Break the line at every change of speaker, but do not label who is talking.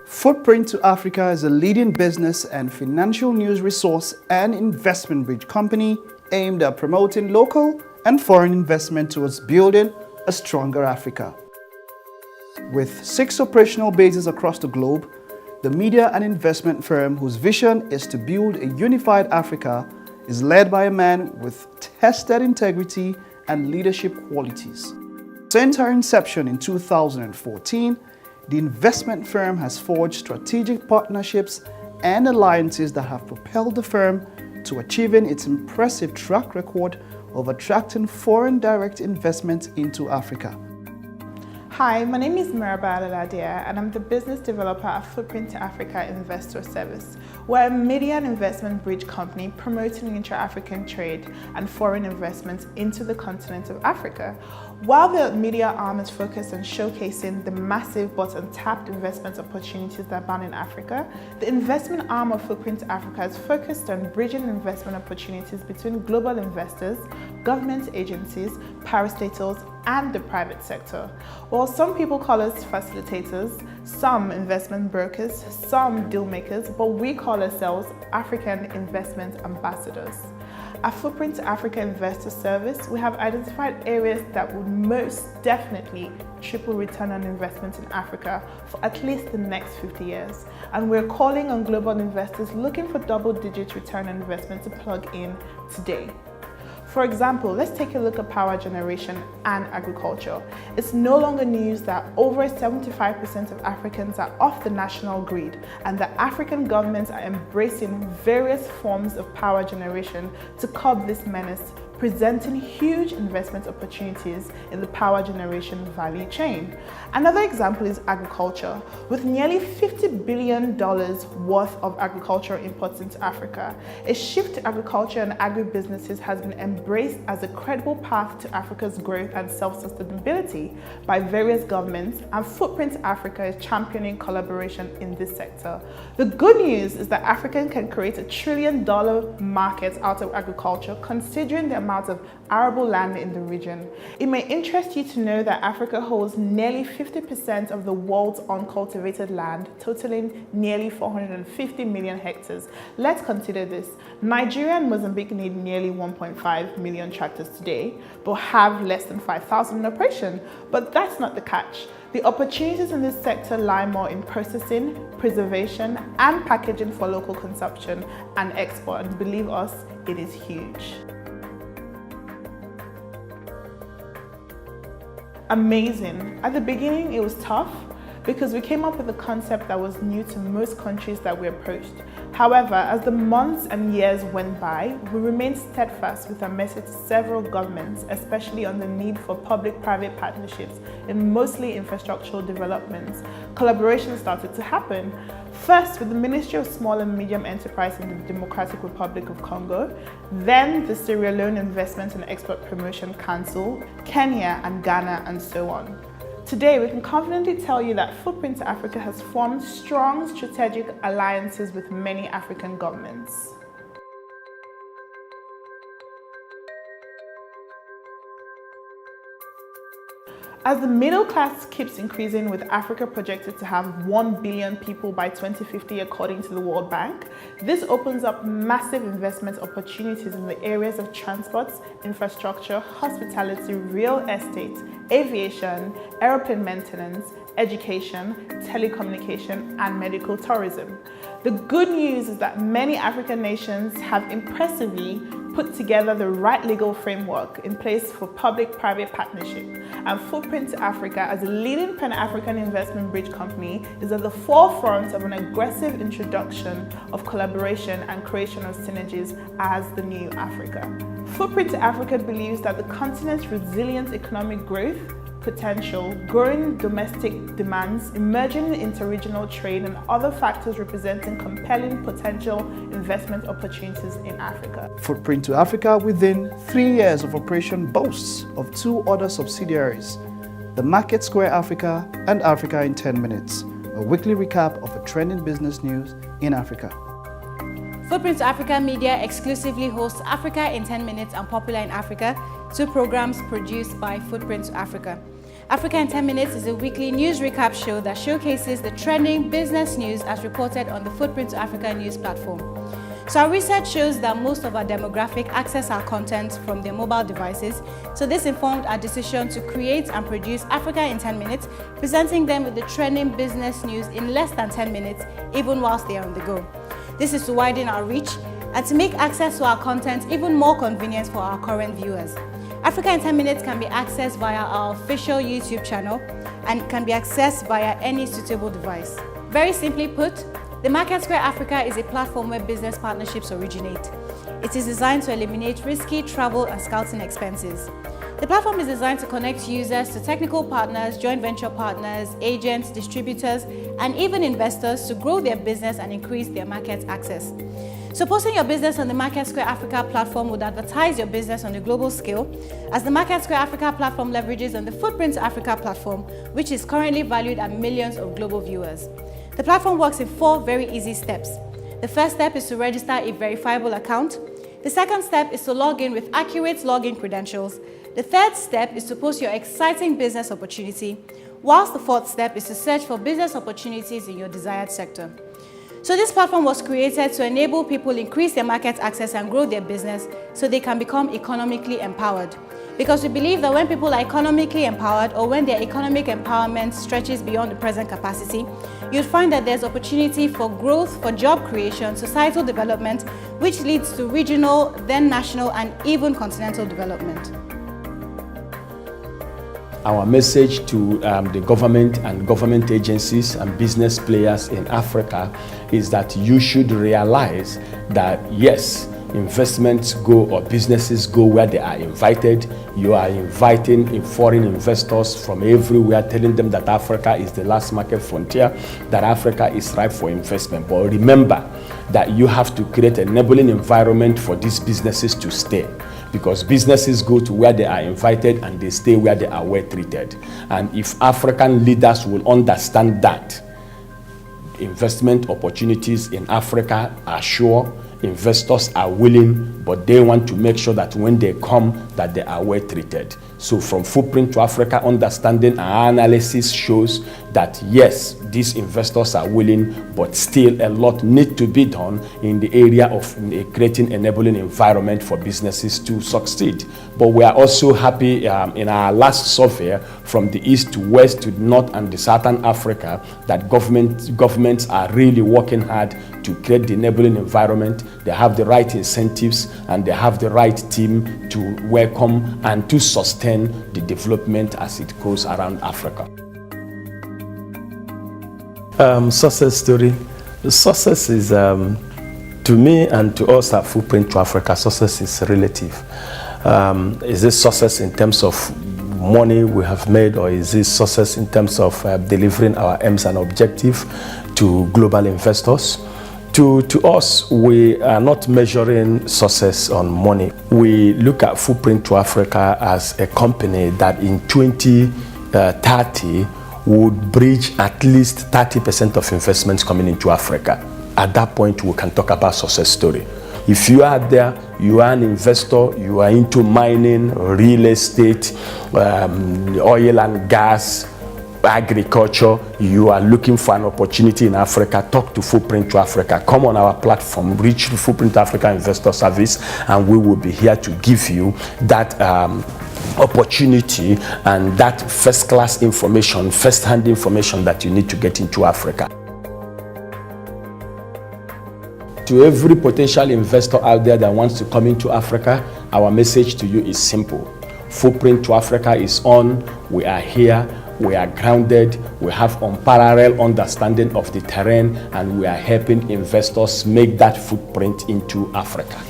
Footprint to Africa is a leading business and financial news resource and investment bridge company aimed at promoting local and foreign investment towards building a stronger Africa. With 6 operational bases across the globe, the media and investment firm whose vision is to build a unified Africa is led by a man with tested integrity and leadership qualities. Since our inception in 2014, the investment firm has forged strategic partnerships and alliances that have propelled the firm to achieving its impressive track record of attracting foreign direct investment into Africa.
Hi, my name is Miraba Alaladia and I'm the business developer at Footprint to Africa Investor Service. We're a media and investment bridge company promoting intra-African trade and foreign investments into the continent of Africa. While the media arm is focused on showcasing the massive but untapped investment opportunities that abound in Africa, the investment arm of Footprint to Africa is focused on bridging investment opportunities between global investors, government agencies, parastatals, and the private sector. While some people call us facilitators, some investment brokers, some deal makers, but we call ourselves African investment ambassadors. At Footprint to Africa Investor Service, we have identified areas that would most definitely triple return on investment in Africa for at least the next 50 years. And we're calling on global investors looking for double-digit return on investment to plug in today. For example, let's take a look at power generation and agriculture. It's no longer news that over 75% of Africans are off the national grid and that African governments are embracing various forms of power generation to curb this menace, presenting huge investment opportunities in the power generation value chain. Another example is agriculture. With nearly $50 billion worth of agricultural imports into Africa, a shift to agriculture and agribusinesses has been embraced as a credible path to Africa's growth and self-sustainability by various governments, and Footprint Africa is championing collaboration in this sector. The good news is that Africa can create $1 trillion market out of agriculture, considering the amount of arable land in the region. It may interest you to know that Africa holds nearly 50% of the world's uncultivated land, totaling nearly 450 million hectares. Let's consider this. Nigeria and Mozambique need nearly 1.5 million tractors today, but have less than 5,000 in operation. But that's not the catch. The opportunities in this sector lie more in processing, preservation, and packaging for local consumption and export. And believe us, it is huge. Amazing. At the beginning, it was tough because we came up with a concept that was new to most countries that we approached. However, as the months and years went by, we remained steadfast with our message to several governments, especially on the need for public-private partnerships in mostly infrastructural developments. Collaboration started to happen. First with the Ministry of Small and Medium Enterprise in the Democratic Republic of Congo, then the Sierra Leone Investment and Export Promotion Council, Kenya and Ghana, and so on. Today, we can confidently tell you that Footprint to Africa has formed strong strategic alliances with many African governments. As the middle class keeps increasing, with Africa projected to have 1 billion people by 2050 according to the World Bank, this opens up massive investment opportunities in the areas of transport, infrastructure, hospitality, real estate, aviation, aeroplane maintenance, education, telecommunication, and medical tourism. The good news is that many African nations have impressively put together the right legal framework in place for public-private partnership, and Footprint to Africa, as a leading Pan-African investment bridge company, is at the forefront of an aggressive introduction of collaboration and creation of synergies as the new Africa. Footprint to Africa believes that the continent's resilient economic growth potential, growing domestic demands, emerging interregional trade, and other factors representing compelling potential investment opportunities in Africa.
Footprint to Africa, within 3 years of operation, boasts of 2 other subsidiaries, the Market Square Africa and Africa in 10 Minutes, a weekly recap of the trending business news in Africa.
Footprint to Africa Media exclusively hosts Africa in 10 Minutes and Popular in Africa, 2 programs produced by Footprint to Africa. Africa in 10 Minutes is a weekly news recap show that showcases the trending business news as reported on the Footprint to Africa news platform. So our research shows that most of our demographic access our content from their mobile devices, so this informed our decision to create and produce Africa in 10 Minutes, presenting them with the trending business news in less than 10 minutes, even whilst they are on the go. This is to widen our reach and to make access to our content even more convenient for our current viewers. Africa in 10 Minutes can be accessed via our official YouTube channel and can be accessed via any suitable device. Very simply put, the Market Square Africa is a platform where business partnerships originate. It is designed to eliminate risky travel and scouting expenses. The platform is designed to connect users to technical partners, joint venture partners, agents, distributors, and even investors to grow their business and increase their market access. So posting your business on the Market Square Africa platform would advertise your business on a global scale, as the Market Square Africa platform leverages on the Footprint to Africa platform, which is currently valued at millions of global viewers. The platform works in 4 very easy steps. The first step is to register a verifiable account. The second step is to log in with accurate login credentials. The third step is to post your exciting business opportunity, whilst the fourth step is to search for business opportunities in your desired sector. So this platform was created to enable people increase their market access and grow their business so they can become economically empowered. Because we believe that when people are economically empowered, or when their economic empowerment stretches beyond the present capacity, you'll find that there's opportunity for growth, for job creation, societal development, which leads to regional, then national, and even continental development.
Our message to the government and government agencies and business players in Africa is that you should realize that yes, investments go or businesses go where they are invited. You are inviting foreign investors from everywhere, telling them that Africa is the last market frontier, that Africa is ripe for investment. But remember that you have to create an enabling environment for these businesses to stay, because businesses go to where they are invited and they stay where they are well treated. And if African leaders will understand that, investment opportunities in Africa are sure, investors are willing, but they want to make sure that when they come, that they are well treated. So from Footprint to Africa, understanding our analysis shows that yes, these investors are willing, but still a lot need to be done in the area of creating enabling environment for businesses to succeed. But we are also happy in our last survey from the east to west to north and the southern Africa that governments are really working hard to create the enabling environment. They have the right incentives and they have the right team to welcome and to sustain the development as it goes around Africa.
Success story. Success is, to me and to us at Footprint to Africa, success is relative. Is it success in terms of money we have made, or is it success in terms of delivering our aims and objectives to global investors? To us, we are not measuring success on money. We look at Footprint to Africa as a company that in 2030 would bridge at least 30% of investments coming into Africa. At that point, we can talk about success story. If you are there, you are an investor, you are into mining, real estate, oil and gas, agriculture, you are looking for an opportunity in Africa, talk to Footprint to Africa. Come on our platform, reach the Footprint Africa Investor Service, and we will be here to give you that opportunity and that first-class information, first-hand information that you need to get into Africa. To every potential investor out there that wants to come into Africa, our message to you is simple. Footprint to Africa is on. We are here. We are grounded. We have unparalleled understanding of the terrain, and we are helping investors make that footprint into Africa.